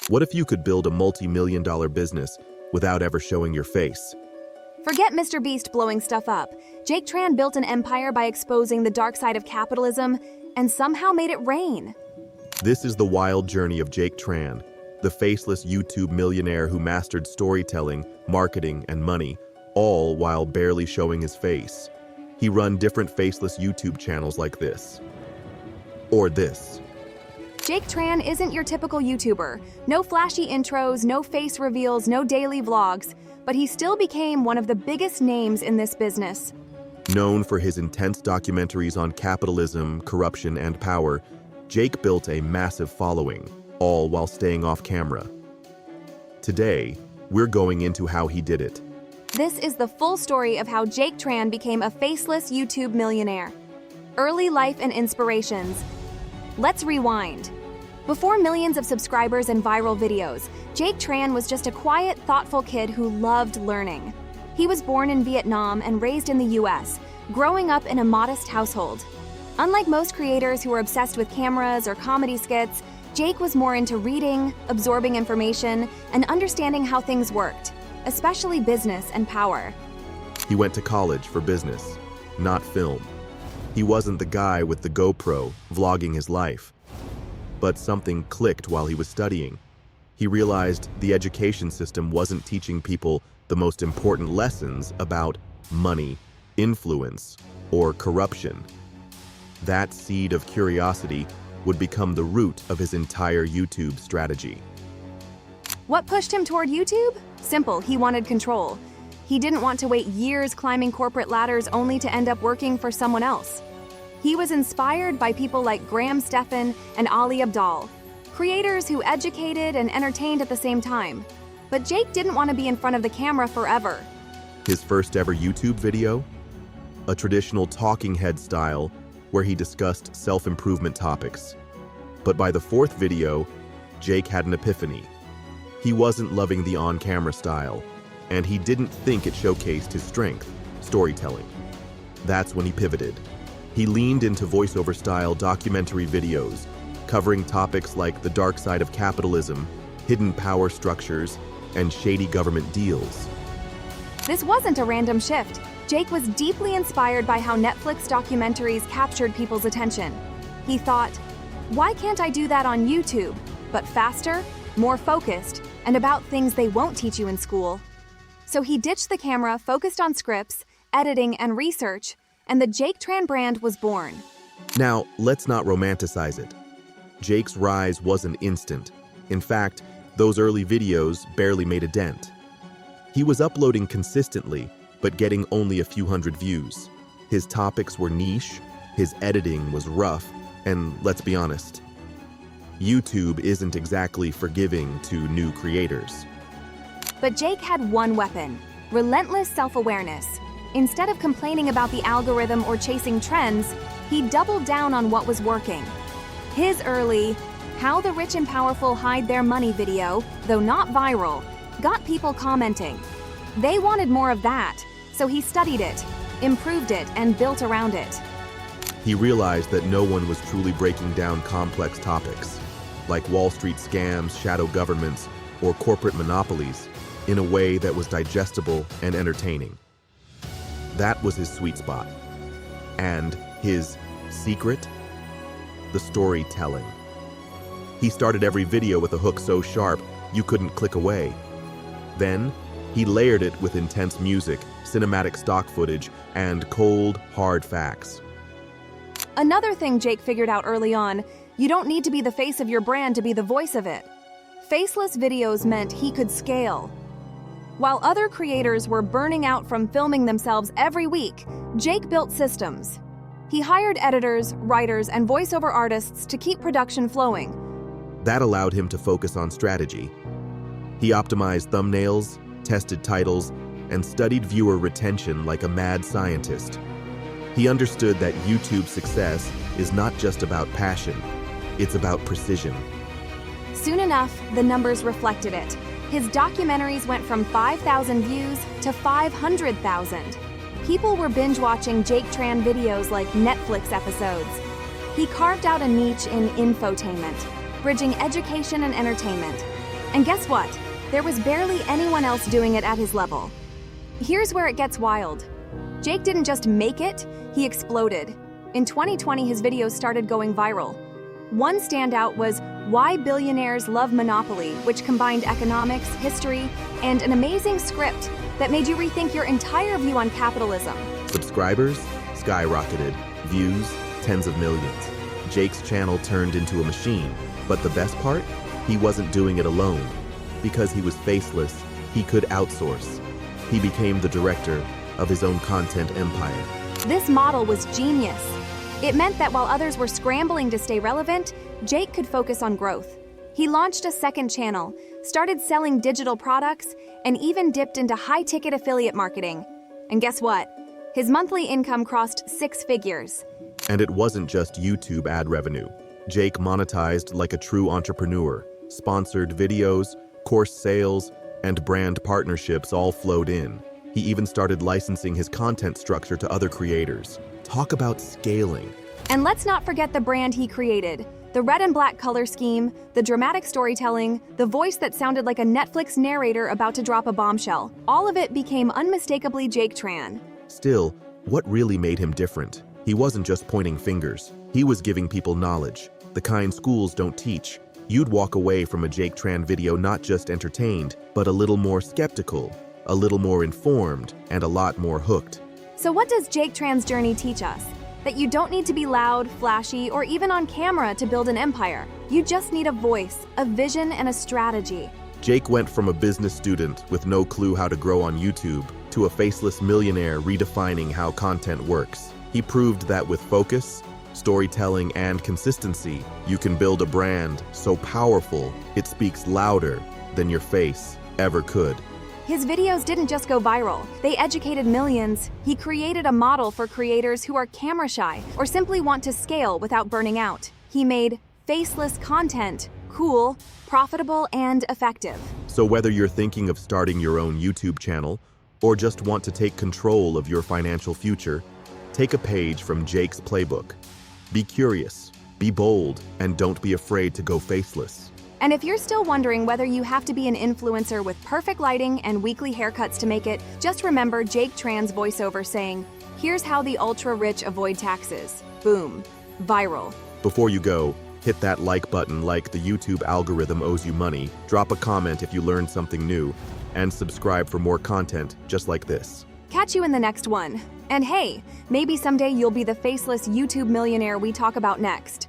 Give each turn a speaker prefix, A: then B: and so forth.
A: What if you could build a multi-million-dollar business without ever showing your face?
B: Forget Mr. Beast blowing stuff up. Jake Tran built an empire by exposing the dark side of capitalism and somehow made it rain.
A: This is the wild journey of Jake Tran, the faceless YouTube millionaire who mastered storytelling, marketing, and money, all while barely showing his face. He run different faceless YouTube channels like this. Or this.
B: Jake Tran isn't your typical YouTuber. No flashy intros, no face reveals, no daily vlogs, but he still became one of the biggest names in this business.
A: Known for his intense documentaries on capitalism, corruption, and power, Jake built a massive following, all while staying off camera. Today, we're going into how he did it.
B: This is the full story of how Jake Tran became a faceless YouTube millionaire. Early life and inspirations. Let's rewind. Before millions of subscribers and viral videos, Jake Tran was just a quiet, thoughtful kid who loved learning. He was born in Vietnam and raised in the US, growing up in a modest household. Unlike most creators who are obsessed with cameras or comedy skits, Jake was more into reading, absorbing information, and understanding how things worked, especially business and power.
A: He went to college for business, not film. He wasn't the guy with the GoPro vlogging his life. But something clicked while he was studying. He realized the education system wasn't teaching people the most important lessons about money, influence, or corruption. That seed of curiosity would become the root of his entire YouTube strategy.
B: What pushed him toward YouTube? Simple, he wanted control. He didn't want to wait years climbing corporate ladders only to end up working for someone else. He was inspired by people like Graham Stephan and Ali Abdaal, creators who educated and entertained at the same time. But Jake didn't want to be in front of the camera forever.
A: His first ever YouTube video? A traditional talking head style where he discussed self-improvement topics. But by the fourth video, Jake had an epiphany. He wasn't loving the on-camera style, and he didn't think it showcased his strength, storytelling. That's when he pivoted. He leaned into voiceover-style documentary videos, covering topics like the dark side of capitalism, hidden power structures, and shady government deals.
B: This wasn't a random shift. Jake was deeply inspired by how Netflix documentaries captured people's attention. He thought, why can't I do that on YouTube, but faster, more focused, and about things they won't teach you in school? So he ditched the camera, focused on scripts, editing, and research, and the Jake Tran brand was born.
A: Now, let's not romanticize it. Jake's rise wasn't instant. In fact, those early videos barely made a dent. He was uploading consistently, but getting only a few hundred views. His topics were niche, his editing was rough, and let's be honest, YouTube isn't exactly forgiving to new creators.
B: But Jake had one weapon: relentless self-awareness. Instead of complaining about the algorithm or chasing trends, he doubled down on what was working. His early "How the Rich and Powerful Hide Their Money" video, though not viral, got people commenting. They wanted more of that, so he studied it, improved it, and built around it.
A: He realized that no one was truly breaking down complex topics, like Wall Street scams, shadow governments, or corporate monopolies, in a way that was digestible and entertaining. That was his sweet spot. And his secret? The storytelling. He started every video with a hook so sharp you couldn't click away. Then, he layered it with intense music, cinematic stock footage, and cold, hard facts.
B: Another thing Jake figured out early on: you don't need to be the face of your brand to be the voice of it. Faceless videos meant he could scale. While other creators were burning out from filming themselves every week, Jake built systems. He hired editors, writers, and voiceover artists to keep production flowing.
A: That allowed him to focus on strategy. He optimized thumbnails, tested titles, and studied viewer retention like a mad scientist. He understood that YouTube success is not just about passion, it's about precision.
B: Soon enough, the numbers reflected it. His documentaries went from 5,000 views to 500,000. People were binge-watching Jake Tran videos like Netflix episodes. He carved out a niche in infotainment, bridging education and entertainment. And guess what? There was barely anyone else doing it at his level. Here's where it gets wild. Jake didn't just make it, he exploded. In 2020, his videos started going viral. One standout was Why Billionaires Love Monopoly, which combined economics, history, and an amazing script that made you rethink your entire view on capitalism.
A: Subscribers skyrocketed, views tens of millions. Jake's channel turned into a machine, but the best part? He wasn't doing it alone. Because he was faceless, he could outsource. He became the director of his own content empire.
B: This model was genius. It meant that while others were scrambling to stay relevant, Jake could focus on growth. He launched a second channel, started selling digital products, and even dipped into high-ticket affiliate marketing. And guess what? His monthly income crossed 6 figures.
A: And it wasn't just YouTube ad revenue. Jake monetized like a true entrepreneur. Sponsored videos, course sales, and brand partnerships all flowed in. He even started licensing his content structure to other creators. Talk about scaling.
B: And let's not forget the brand he created. The red and black color scheme, the dramatic storytelling, the voice that sounded like a Netflix narrator about to drop a bombshell. All of it became unmistakably Jake Tran.
A: Still, what really made him different? He wasn't just pointing fingers. He was giving people knowledge, the kind schools don't teach. You'd walk away from a Jake Tran video not just entertained, but a little more skeptical, a little more informed, and a lot more hooked.
B: So what does Jake Tran's journey teach us? That you don't need to be loud, flashy, or even on camera to build an empire. You just need a voice, a vision, and a strategy.
A: Jake went from a business student with no clue how to grow on YouTube to a faceless millionaire redefining how content works. He proved that with focus, storytelling, and consistency, you can build a brand so powerful it speaks louder than your face ever could.
B: His videos didn't just go viral, they educated millions. He created a model for creators who are camera shy or simply want to scale without burning out. He made faceless content cool, profitable, and effective.
A: So whether you're thinking of starting your own YouTube channel or just want to take control of your financial future, take a page from Jake's playbook. Be curious, be bold, and don't be afraid to go faceless.
B: And if you're still wondering whether you have to be an influencer with perfect lighting and weekly haircuts to make it, just remember Jake Tran's voiceover saying, "Here's how the ultra-rich avoid taxes." Boom. Viral.
A: Before you go, hit that like button like the YouTube algorithm owes you money, drop a comment if you learned something new, and subscribe for more content just like this.
B: Catch you in the next one. And hey, maybe someday you'll be the faceless YouTube millionaire we talk about next.